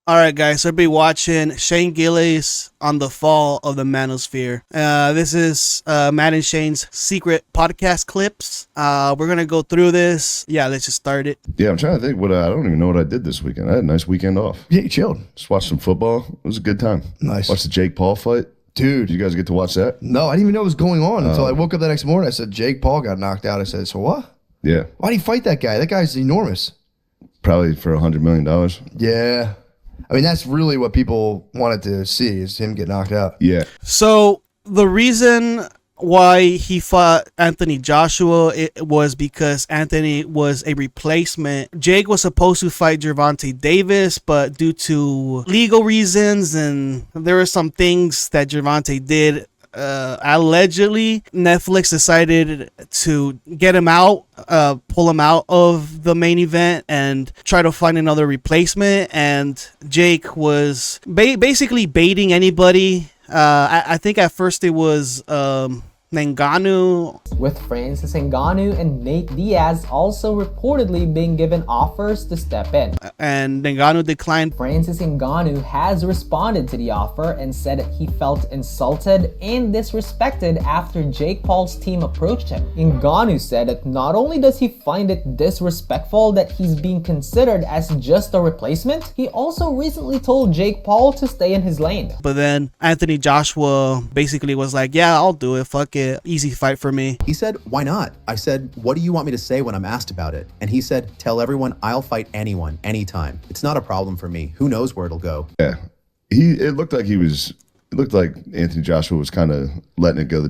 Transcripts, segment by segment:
All right, guys. So be watching Shane Gillis on the fall of the Manosphere. This is Matt and Shane's secret podcast clips. We're gonna go through this. Yeah, let's just start it. Yeah, I'm trying to think I don't even know what I did this weekend. I had a nice weekend off. Yeah, you chilled. Just watched some football. It was a good time. Nice. Watched the Jake Paul fight. Dude. Did you guys get to watch that? No, I didn't even know what was going on until I woke up the next morning. I said, Jake Paul got knocked out. I said, so what? Yeah, Why'd he fight that guy? That guy's enormous. probably for $100 million. Yeah. I mean, that's really what people wanted to see is him get knocked out. Yeah, So the reason why he fought Anthony Joshua it was because Anthony was a replacement. Jake was supposed to fight Gervonta Davis, but due to legal reasons and there were some things that Gervonta did, allegedly Netflix decided to get him out, pull him out of the main event and try to find another replacement. And Jake was basically baiting anybody. I think at first it was Ngannou. With Francis Ngannou and Nate Diaz also reportedly being given offers to step in. And Ngannou declined. Francis Ngannou has responded to the offer and said he felt insulted and disrespected after Jake Paul's team approached him. Ngannou said that not only does he find it disrespectful that he's being considered as just a replacement, he also recently told Jake Paul to stay in his lane. But then Anthony Joshua basically was like, yeah, I'll do it. Fuck it. Easy fight for me. He said, why not? I said, what do you want me to say when I'm asked about it? And he said, tell everyone I'll fight anyone, anytime. It's not a problem for me. Who knows where it'll go? yeah. It looked like Anthony Joshua was kind of letting it go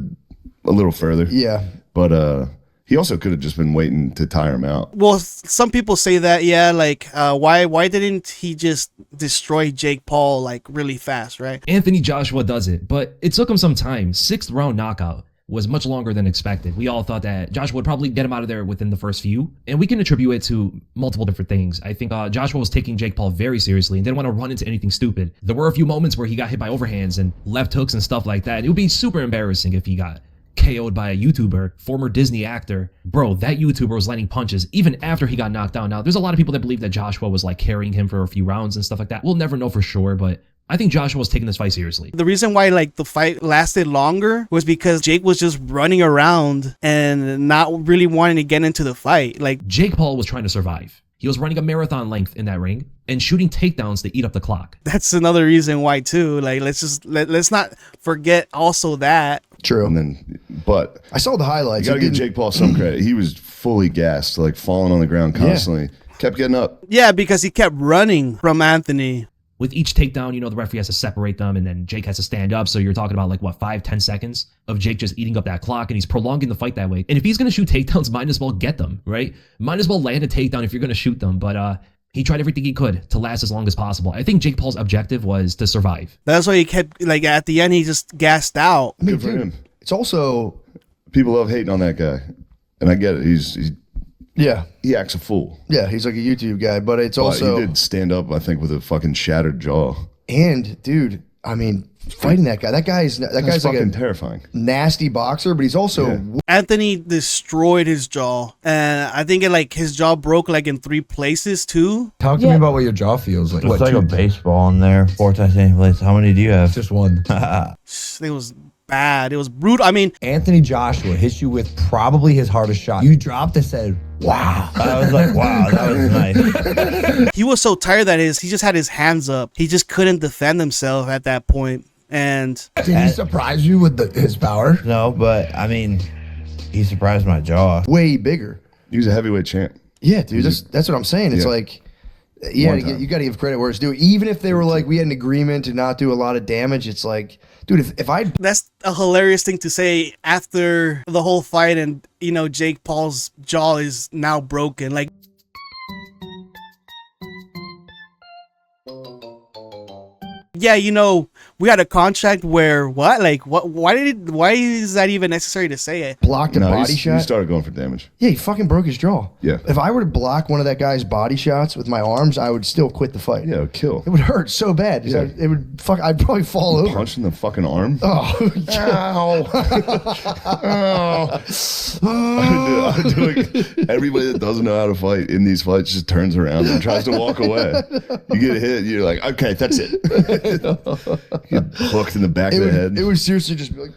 a little further. Yeah. But he also could have just been waiting to tire him out. Well, some people say that, yeah, like, why didn't he just destroy Jake Paul, like, really fast, right? Anthony Joshua does it, but it took him some time. 6th round knockout was much longer than expected. We all thought that Joshua would probably get him out of there within the first few, and we can attribute it to multiple different things. I think Joshua was taking Jake Paul very seriously and didn't want to run into anything stupid. There were a few moments where he got hit by overhands and left hooks and stuff like that. It would be super embarrassing if he got KO'd by a YouTuber, former Disney actor. Bro, that YouTuber was landing punches even after he got knocked down. Now, there's a lot of people that believe that Joshua was like carrying him for a few rounds and stuff like that. We'll never know for sure, but I think Joshua was taking this fight seriously. The reason why, like, the fight lasted longer was because Jake was just running around and not really wanting to get into the fight. Like, Jake Paul was trying to survive. He was running a marathon length in that ring and shooting takedowns to eat up the clock. that's another reason why, too. Like, let's not forget also that. True. And then, but I saw the highlights. you got to He give didn't- Jake Paul some credit. He was fully gassed, like falling on the ground constantly. Kept getting up. Yeah, because he kept running from Anthony. With each takedown, the referee has to separate them and then Jake has to stand up. So you're talking about 5-10 seconds of Jake just eating up that clock and he's prolonging the fight that way. And if he's going to shoot takedowns, might as well get them, right? Might as well land a takedown if you're going to shoot them. But he tried everything he could to last as long as possible. I think Jake Paul's objective was to survive. That's why he kept, like, at the end, he just gassed out. I mean, Good for dude, him. it's also, People love hating on that guy, and I get it. yeah. He acts a fool. Yeah, he's like a YouTube guy, but it's But also, he did stand up, I think, with a fucking shattered jaw. and dude, I mean, fighting that guy's That's like fucking a terrifying. nasty boxer, but he's also Yeah. Anthony destroyed his jaw. And I think his jaw broke, like, in 3 places, too. Talk to me about what your jaw feels like. It's What, like two- a baseball in there. 4 Titanic plates. How many do you have? just one. It was bad. It was brutal. I mean, Anthony Joshua hits you with probably his hardest shot. You dropped and said, wow. I was like, wow, that was nice. he was so tired that he just had his hands up. He just couldn't defend himself at that point. And Did he surprise you with his power? No, but I mean, he surprised my jaw. way bigger. He was a heavyweight champ. Yeah, dude, that's what I'm saying. It's Yeah. like, One time. you got to give credit where it's due. Even if they were like, we had an agreement to not do a lot of damage, it's like, dude, if I that's a hilarious thing to say after the whole fight and, Jake Paul's jaw is now broken. Like, yeah, we had a contract where what? Like what? Why is that even necessary to say it? Blocked a No, body he shot. started going for damage. Yeah, he fucking broke his jaw. Yeah. If I were to block one of that guy's body shots with my arms, I would still quit the fight. Yeah, kill. It would hurt so bad. Yeah. It would fuck. I'd probably fall over. Punch in the fucking arm. Oh, I'm doing, everybody that doesn't know how to fight in these fights just turns around and tries to walk away. You get hit, you're like, okay, that's it. Get hooked in the back of the head. It would seriously just be like.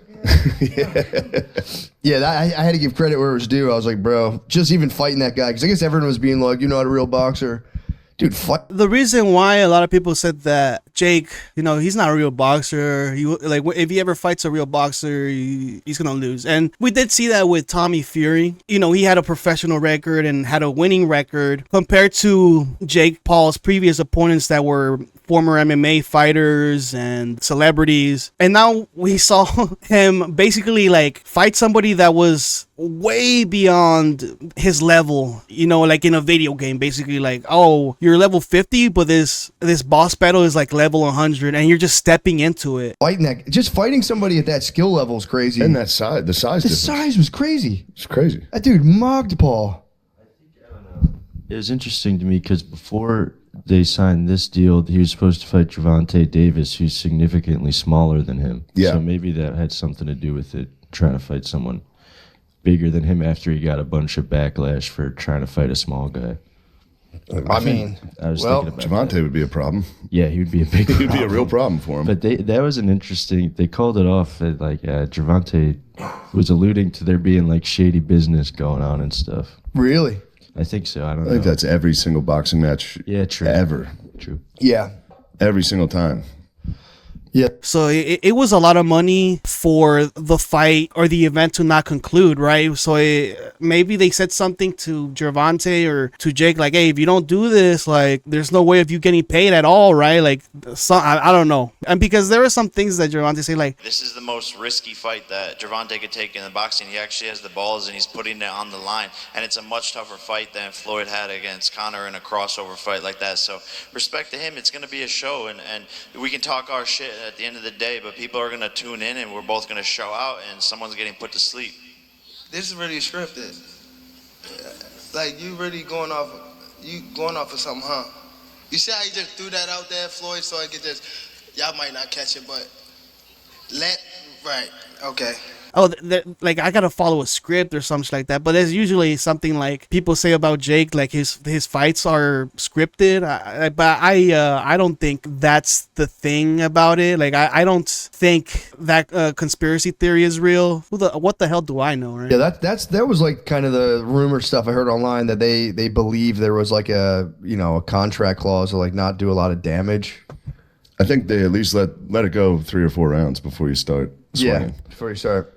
Yeah, I had to give credit where it was due. I was like, bro, just even fighting that guy, because I guess everyone was being like, you're not a real boxer. Dude, fight. The reason why a lot of people said that Jake, he's not a real boxer. If he ever fights a real boxer, he's gonna lose. And we did see that with Tommy Fury. He had a professional record and had a winning record compared to Jake Paul's previous opponents that were former MMA fighters and celebrities. And now we saw him basically like fight somebody that was way beyond his level, like in a video game, basically like, oh, you're level 50, but this boss battle is like level 100 and you're just stepping into it. Fighting somebody at that skill level is crazy. And that size, the size the difference. size was crazy. It's crazy. That dude mugged Paul. It was interesting to me because before they signed this deal, he was supposed to fight Gervonta Davis, who's significantly smaller than him. Yeah. So maybe that had something to do with it, trying to fight someone bigger than him after he got a bunch of backlash for trying to fight a small guy. I mean, I was well, thinking about Javante would be a problem. Yeah, he would be a big He would be a real problem for him. But that was an interesting, they called it off that like Gervonta was alluding to there being like shady business going on and stuff. really? I think so. I don't I know. think that's every single boxing match true. ever. True. Yeah. Every single time. Yeah. So it was a lot of money for the fight or the event to not conclude, right? So maybe they said something to Gervonta or to Jake, like, hey, if you don't do this, like, there's no way of you getting paid at all, right? Like, I don't know. And because there are some things that Gervonta say, like, this is the most risky fight that Gervonta could take in the boxing. He actually has the balls and he's putting it on the line. And it's a much tougher fight than Floyd had against Conor in a crossover fight like that. So respect to him. It's going to be a show. And we can talk our shit at the end of the day, but people are going to tune in and we're both going to show out and someone's getting put to sleep. This is really scripted. Like, you really going off of something, huh? You see how you just threw that out there, Floyd, so I could just, y'all might not catch it, but right, okay. oh, like I gotta follow a script or something like that. But there's usually something like people say about Jake, like his fights are scripted. But I don't think that's the thing about it. Like I don't think that conspiracy theory is real. What the hell do I know, right? Yeah, that was like kind of the rumor stuff I heard online, that they believe there was like a contract clause to like not do a lot of damage. I think they at least let it go 3 or 4 rounds before you start swinging. Yeah, before you start.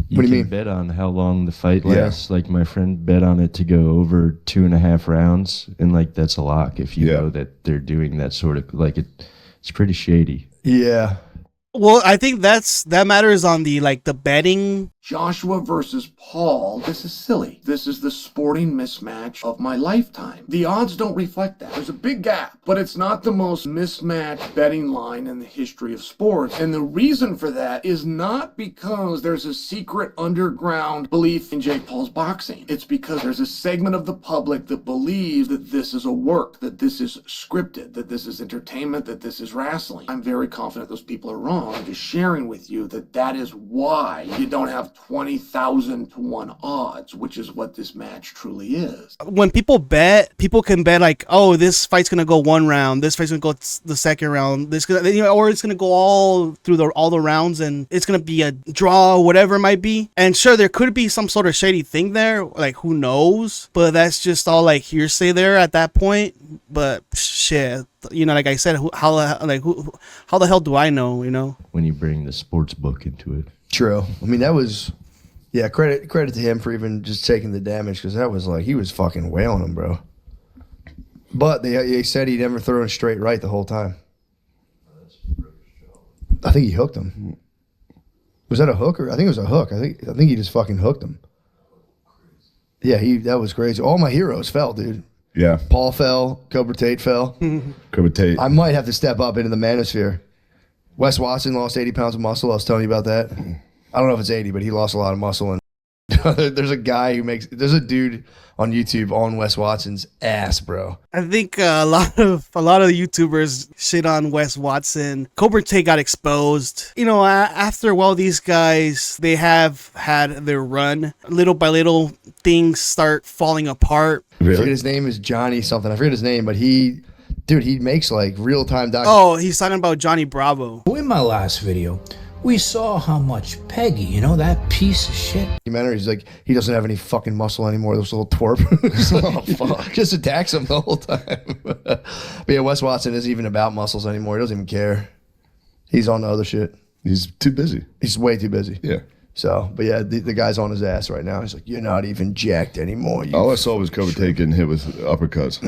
You What do you can mean? bet on how long the fight Yeah. lasts. Like my friend bet on it to go over 2.5 rounds, and like that's a lock if you Yeah. know that they're doing that sort of like it's pretty shady. Yeah. Well, I think that matters on the betting. Joshua versus Paul. This is silly. This is the sporting mismatch of my lifetime. The odds don't reflect that. There's a big gap, but it's not the most mismatched betting line in the history of sports. And the reason for that is not because there's a secret underground belief in Jake Paul's boxing. It's because there's a segment of the public that believes that this is a work, that this is scripted, that this is entertainment, that this is wrestling. I'm very confident those people are wrong. I'm just sharing with you that is why you don't have 20,000 to 1 odds, which is what this match truly is. When people bet, people can bet like, oh, this fight's gonna go 1 round, this fight's gonna go the second round, or it's gonna go all through all the rounds, and it's gonna be a draw, whatever it might be. And sure, there could be some sort of shady thing there, like who knows? But that's just all like hearsay there at that point. But shit, like I said, how the hell do I know? When you bring the sports book into it. True. I mean, that was, yeah, credit to him for even just taking the damage, because that was like, he was fucking wailing him, bro. But they said he never threw a straight right the whole time. I think he hooked him. Was that a hook? I think it was a hook. I think he just fucking hooked him. Yeah, that was crazy. All my heroes fell, dude. Yeah. Paul fell. Cobra Tate fell. Cobra Tate. I might have to step up into the manosphere. Wes Watson lost 80 pounds of muscle. I was telling you about that. I don't know if it's 80, but he lost a lot of muscle. And there's a dude on YouTube on Wes Watson's ass, bro. I think a lot of YouTubers shit on Wes Watson. Cobra Tate got exposed. You know, after a while, these guys, they have had their run. Little by little, things start falling apart. I forget his name is Johnny something. I forget his name, but he makes like real-time documentaries. Oh, he's talking about Johnny Bravo. In my last video, we saw how much Peggy, that piece of shit. He's like, he doesn't have any fucking muscle anymore, this little twerp. Oh, fuck. Just attacks him the whole time. But yeah, Wes Watson isn't even about muscles anymore. He doesn't even care. He's on the other shit. He's too busy. He's way too busy. Yeah. So, but yeah, the guy's on his ass right now. He's like, you're not even jacked anymore. All I saw was Cobra Tate getting hit with uppercuts.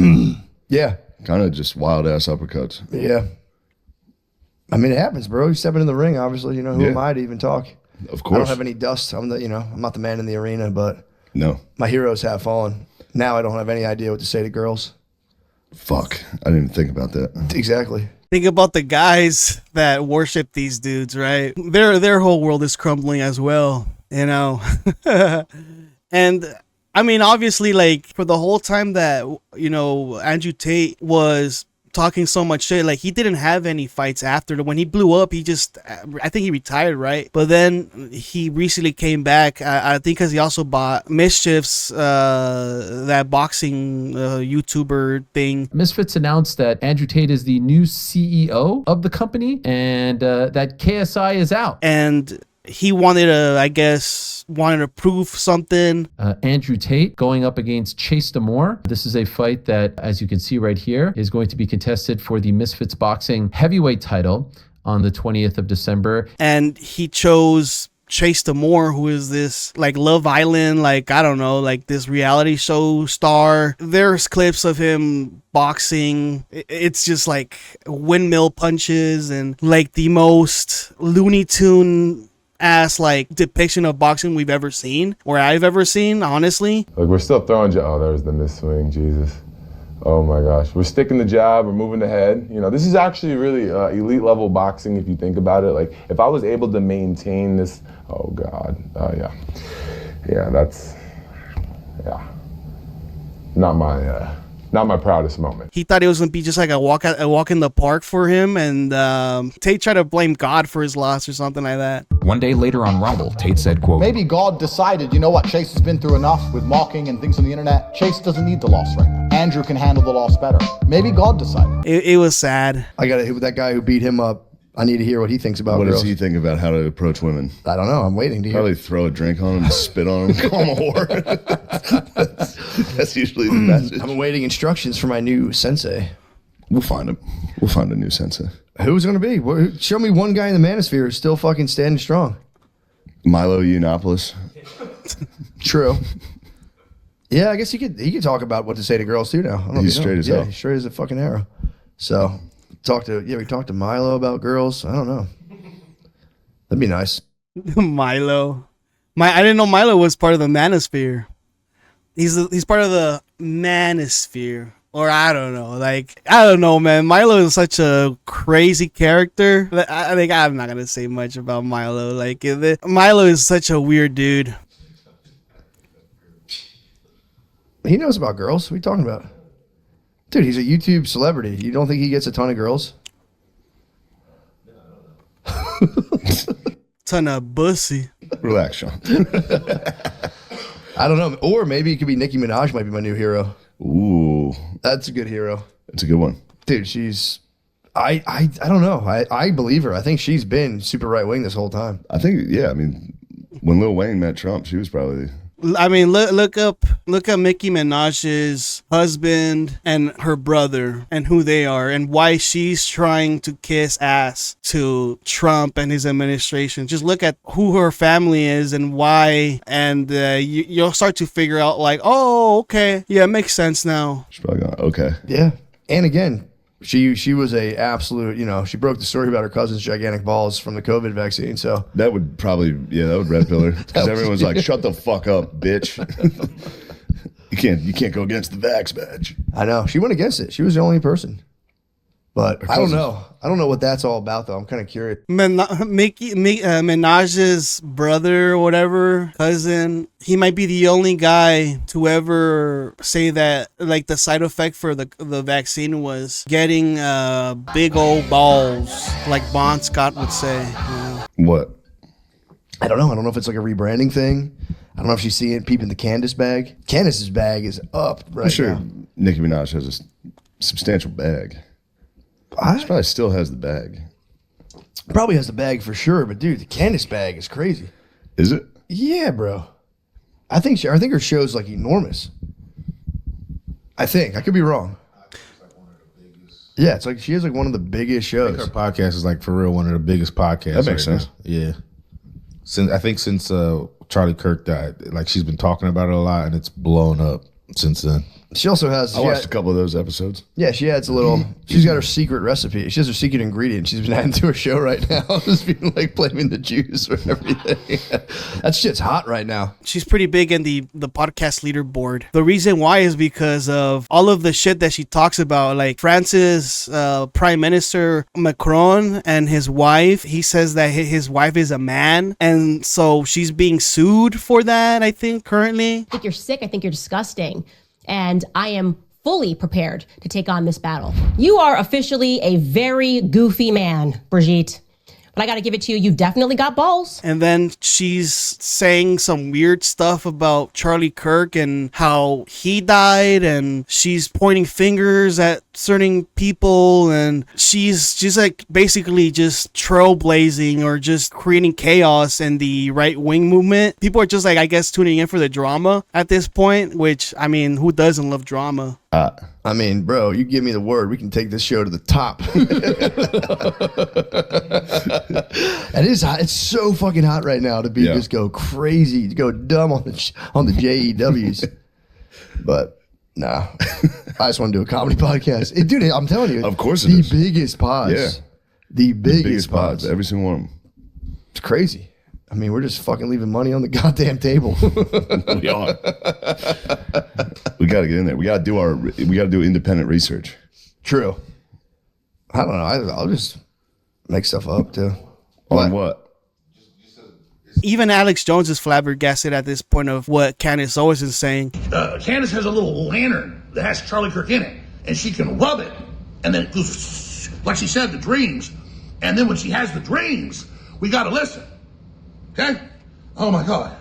Yeah. Kind of just wild ass uppercuts. Yeah. I mean, it happens, bro. You step into the ring, obviously. Who am I to even talk? Of course. I don't have any dust. I'm not the man in the arena, but no, my heroes have fallen. Now I don't have any idea what to say to girls. Fuck, I didn't even think about that. Exactly. Think about the guys that worship these dudes, right? Their whole world is crumbling as well, And I mean, obviously, like, for the whole time that, Andrew Tate was talking so much shit, like, he didn't have any fights after. When he blew up, I think he retired, right? But then he recently came back, I think because he also bought Mischiefs, that boxing YouTuber thing. Misfits announced that Andrew Tate is the new CEO of the company and that KSI is out. And he wanted to prove something. Andrew Tate going up against Chase Damore. This is a fight that, as you can see right here, is going to be contested for the Misfits Boxing heavyweight title on the 20th of December. And he chose Chase Damore, who is this like Love Island, like, I don't know, like this reality show star. There's clips of him boxing. It's just like windmill punches and like the most Looney Tune ass like depiction of boxing we've ever seen, or I've ever seen, honestly. Like, we're still throwing there's the miss swing, Jesus. Oh my gosh. We're sticking the jab, we're moving the head. This is actually really elite level boxing if you think about it. Like, if I was able to maintain this, oh God, that's not my proudest moment. He thought it was gonna be just like a walk in the park for him, and Tate tried to blame God for his loss or something like that. One day later on Rumble, Tate said, quote, "Maybe God decided, you know what, Chase has been through enough with mocking and things on the internet. Chase doesn't need the loss right now. Andrew can handle the loss better. Maybe God decided." It was sad. I got to hit with that guy who beat him up. I need to hear what he thinks about What girls. does he think about how to approach women? I don't know. I'm waiting to hear. Probably throw a drink on him, spit on him, call him a whore. That's usually the message. I'm awaiting instructions for my new sensei. We'll find him. We'll find a new sensei. Who's going to be? Show me one guy in the manosphere who's still fucking standing strong. Milo Yiannopoulos. True. Yeah, I guess he could talk about what to say to girls too now. I don't know if He's you know. straight as hell. He's straight as a fucking arrow. So we talked to Milo about girls. I don't know. That'd be nice. Milo. I didn't know Milo was part of the manosphere. He's part of the manosphere. Or I don't know. Like, I don't know, man. Milo is such a crazy character. I think I'm not going to say much about Milo. Like, Milo is such a weird dude. He knows about girls. What are you talking about? Dude, he's a YouTube celebrity. You don't think he gets a ton of girls? Ton of bussy. Relax, Sean. I don't know. Or maybe it could be Nicki Minaj might be my new hero. Ooh. That's a good hero. That's a good one. Dude, she's... I don't know. I believe her. I think she's been super right wing this whole time. I think, yeah. I mean, when Lil Wayne met Trump, she was probably... I mean, look up Nicki Minaj's husband and her brother and who they are and why she's trying to kiss ass to Trump and his administration. Just look at who her family is and why, and you'll start to figure out like, oh, okay, yeah, it makes sense now. She's probably going, okay. Yeah, and again, she was a absolute, she broke the story about her cousin's gigantic balls from the COVID vaccine. So that would probably, that would red pill her. Because everyone's like, shut the fuck up, bitch. You can't go against the Vax badge. I know. She went against it. She was the only person. But I don't cousin. know. I don't know what that's all about, though. I'm kind of curious. Minaj's brother or whatever, cousin, he might be the only guy to ever say that like the side effect for the vaccine was getting big old balls, like Bon Scott would say. You know? What? I don't know. I don't know if it's like a rebranding thing. I don't know if she's seeing peeping the Candace bag. Candace's bag is up right I'm sure now. Nicki Minaj has a substantial bag. She probably still has the bag. Probably has the bag for sure, but dude, the Candace bag is crazy. Is it? Yeah, bro. I think her show's like enormous. I could be wrong. Yeah, it's like she has like one of the biggest shows. Her podcast is like for real one of the biggest podcasts. That makes right sense. now. Yeah. Since Charlie Kirk died, like she's been talking about it a lot, and it's blown up since then. She also has. I watched a couple of those episodes. Yeah, she adds a little. She's got her secret recipe. She has her secret ingredient. She's been adding to her show right now. Just being like blaming the Jews for everything. That shit's hot right now. She's pretty big in the podcast leaderboard. The reason why is because of all of the shit that she talks about, like France's Prime Minister Macron and his wife. He says that his wife is a man, and so she's being sued for that, I think, currently. I think you're sick. I think you're disgusting. And I am fully prepared to take on this battle. You are officially a very goofy man, Brigitte. But I got to give it to you. You've definitely got balls. And then she's saying some weird stuff about Charlie Kirk and how he died, and she's pointing fingers at certain people, and she's like basically just trailblazing or just creating chaos in the right-wing movement. People are just like, I guess, tuning in for the drama at this point, which, I mean, who doesn't love drama? I mean, bro, you give me the word, we can take this show to the top. It is hot. It's so fucking hot right now to be just go crazy, to go dumb on the JEWs. But nah, I just want to do a comedy podcast. Dude, I'm telling you, Of course it the is. biggest pods. Yeah. The biggest pods. Every single one of them. It's crazy. I mean, we're just fucking leaving money on the goddamn table. We are. We got to get in there. We got to do independent research. True. I don't know. I'll just make stuff up too. On what? Even Alex Jones is flabbergasted at this point of what Candace Owens is saying. Candace has a little lantern that has Charlie Kirk in it, and she can rub it, and then it goes, like she said, the dreams. And then when she has the dreams, we got to listen. Okay? Oh my God.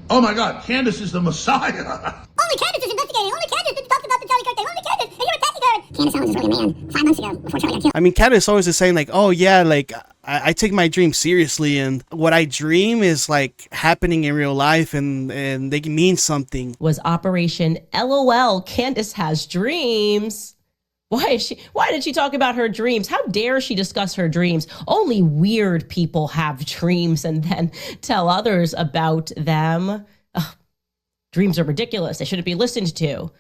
Oh my God, Candace is the Messiah. Only Candace is investigating. Only Candace talked about the Charlie Kirk thing. Only Candace. And you're attacking her. Candace Owens is really a man 5 months ago before Charlie got killed. I mean, Candace Owens is saying like, oh yeah, like I take my dreams seriously, and what I dream is like happening in real life, and they mean something. Was Operation LOL, Candace has dreams. Why did she talk about her dreams? How dare she discuss her dreams? Only weird people have dreams and then tell others about them. Ugh, dreams are ridiculous. They shouldn't be listened to.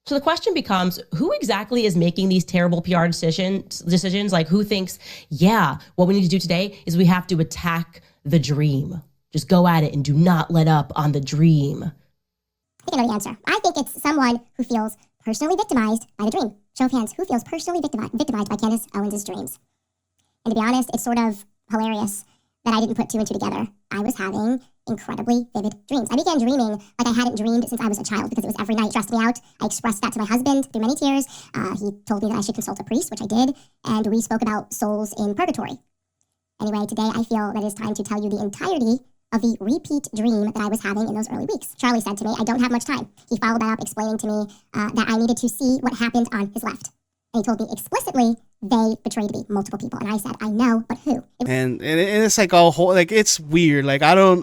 So the question becomes, who exactly is making these terrible PR decisions? Like, who thinks, yeah, what we need to do today is we have to attack the dream. Just go at it and do not let up on the dream. I think I know the answer. I think it's someone who feels personally victimized by the dream. Show of hands, who feels personally victimized by Candace Owens' dreams? And to be honest, it's sort of hilarious that I didn't put 2 and 2 together. I was having incredibly vivid dreams. I began dreaming like I hadn't dreamed since I was a child because it was every night. It stressed me out. I expressed that to my husband through many tears. He told me that I should consult a priest, which I did, and we spoke about souls in purgatory. Anyway, today I feel that it is time to tell you the entirety of the repeat dream that I was having in those early weeks. Charlie said to me, I don't have much time. He followed that up explaining to me that I needed to see what happened on his left. And he told me explicitly they betrayed me, multiple people. And I said, I know, but who? And it's like a whole, like, it's weird. Like, I don't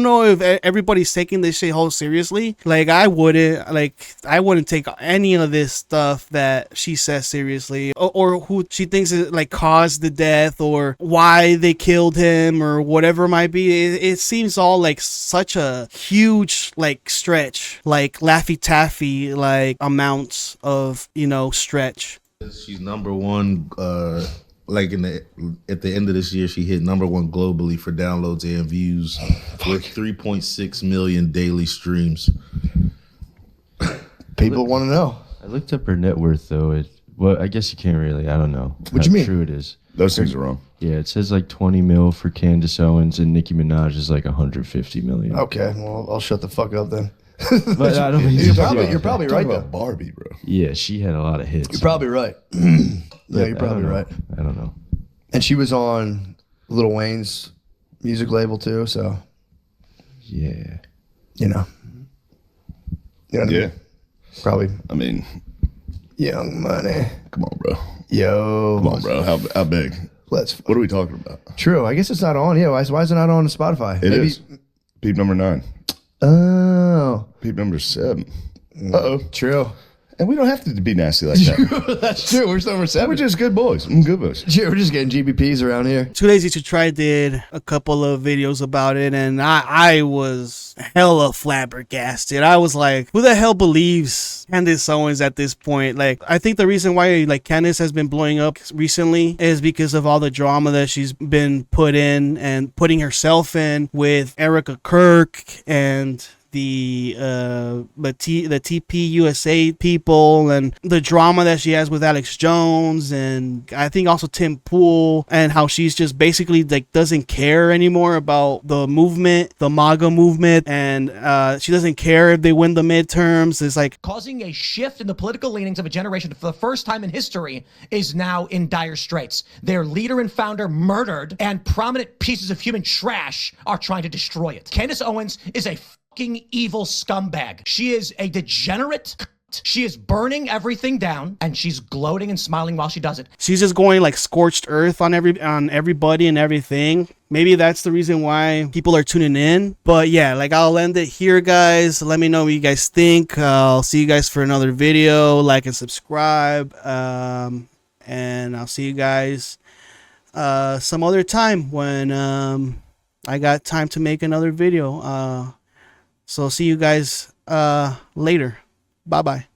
know if everybody's taking this shit whole seriously. Like, I wouldn't take any of this stuff that she says seriously, or who she thinks is like caused the death, or why they killed him, or whatever it might be. It seems all like such a huge like stretch, like Laffy Taffy like amounts of, stretch. She's #1, like at the end of this year, she hit #1 globally for downloads and views with 3.6 million daily streams. People want to know. I looked up her net worth though. Well, I guess you can't really. I don't know. What you mean? True it is. Those things are wrong. Yeah, it says like 20 mil for Candace Owens, and Nicki Minaj is like 150 million. Okay, well, I'll shut the fuck up then. But I don't think You're probably right though. Barbie, bro. Yeah, she had a lot of hits. You're probably right. Yeah, you're probably right. I don't know. And she was on Lil Wayne's music label too, so yeah, you know. You know what I mean? Probably. I mean, Young Money. Come on, bro. Yo. Come on, bro. How big? What are we talking about? True. I guess it's not on. Yeah. Why is it not on Spotify? It is. Peep number 9. Oh. Peep number 7. Uh-oh. True. And we don't have to be nasty like that. That's true. We're number 7. We're just good boys. Good boys. Yeah, we're just getting GBPs around here. Too Lazy to Try did a couple of videos about it, and I was hella flabbergasted. I was like, who the hell believes Candace Owens at this point? Like, I think the reason why like Candace has been blowing up recently is because of all the drama that she's been put in and putting herself in with Erica Kirk and the TP USA people, and the drama that she has with Alex Jones, and I think also Tim Pool, and how she's just basically like doesn't care anymore about the movement, the MAGA movement, and she doesn't care if they win the midterms. It's like causing a shift in the political leanings of a generation for the first time in history is now in dire straits. Their leader and founder murdered, and prominent pieces of human trash are trying to destroy it. Candace Owens is a fucking evil scumbag. She is a degenerate. She is burning everything down, and she's gloating and smiling while she does it. she's just going like scorched earth on everybody and everything. Maybe that's the reason why people are tuning in. But yeah, like I'll end it here, guys. Let me know what you guys think. I'll see you guys for another video. Like and subscribe. And I'll see you guys some other time when I got time to make another video. So see you guys later. Bye-bye.